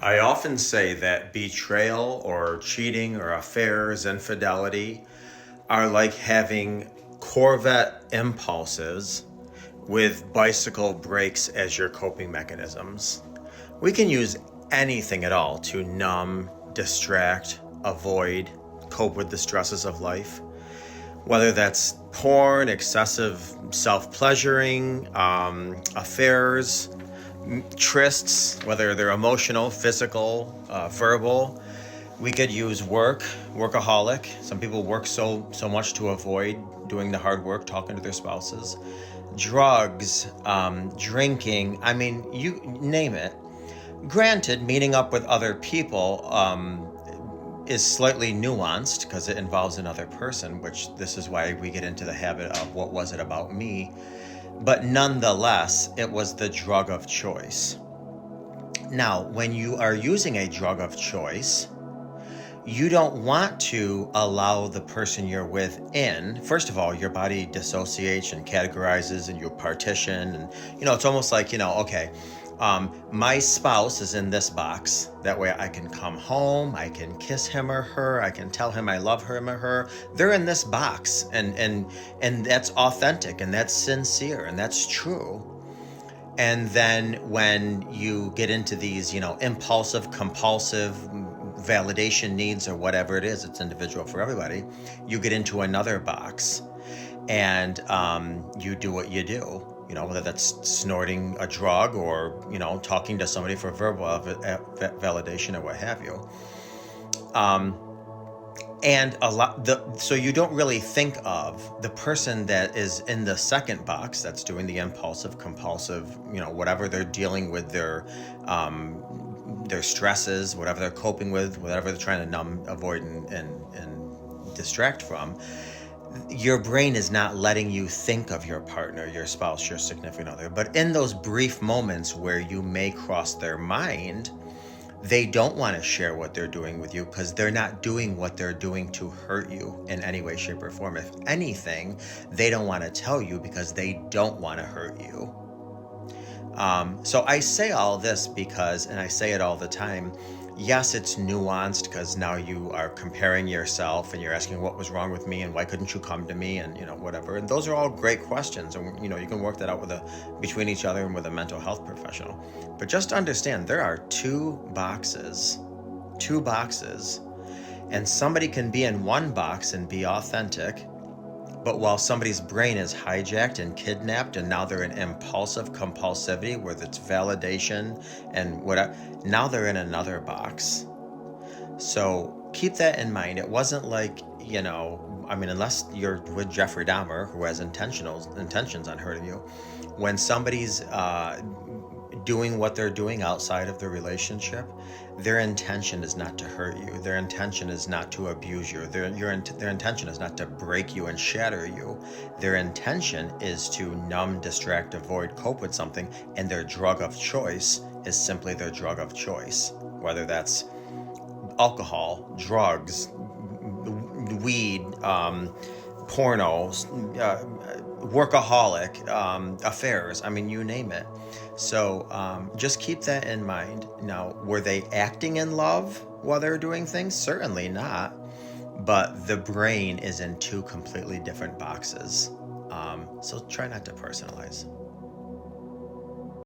I often say that betrayal or cheating or affairs, infidelity are like having Corvette impulses with bicycle brakes as your coping mechanisms. We can use anything at all to numb, distract, avoid, cope with the stresses of life. Whether that's porn, excessive self pleasuring, affairs, trysts, whether they're emotional, physical, verbal. We could use workaholic. Some people work so much to avoid doing the hard work, talking to their spouses. Drugs, drinking. I mean, you name it. Granted, meeting up with other people is slightly nuanced because it involves another person, which this is why we get into the habit of what was it about me. But nonetheless, it was the drug of choice. Now, when you are using a drug of choice, you don't want to allow the person you're with in. First of all, your body dissociates and categorizes and you partition. And, it's almost like, okay, my spouse is in this box. That way I can come home, I can kiss him or her, I can tell him I love him or her. They're in this box, and that's authentic and that's sincere and that's true. And then when you get into these, impulsive, compulsive validation needs or whatever it is, it's individual for everybody, you get into another box and you do what you do. Whether that's snorting a drug or, talking to somebody for verbal validation or what have you. And so you don't really think of the person that is in the second box that's doing the impulsive, compulsive, whatever they're dealing with, their stresses, whatever they're coping with, whatever they're trying to numb, avoid, and distract from. Your brain is not letting you think of your partner, your spouse, your significant other. But in those brief moments where you may cross their mind, they don't want to share what they're doing with you because they're not doing what they're doing to hurt you in any way, shape, or form. If anything, they don't want to tell you because they don't want to hurt you. So I say all this because, and I say it all the time, yes, it's nuanced because now you are comparing yourself and you're asking what was wrong with me and why couldn't you come to me and, whatever. And those are all great questions. And, you can work that out between each other and with a mental health professional. But just understand there are two boxes, and somebody can be in one box and be authentic. But while somebody's brain is hijacked and kidnapped and now they're in impulsive compulsivity where it's validation and whatever, now they're in another box. So keep that in mind. It wasn't like, unless you're with Jeffrey Dahmer, who has intentions on hurting you, when somebody's doing what they're doing outside of the relationship, their intention is not to hurt you. Their intention is not to abuse you. Their intention is not to break you and shatter you. Their intention is to numb, distract, avoid, cope with something, and their drug of choice is simply their drug of choice, whether that's alcohol, drugs, weed, porno, workaholic, affairs. You name it. So just keep that in mind. Now, were they acting in love while they were doing things? Certainly not. But the brain is in two completely different boxes. So try not to personalize.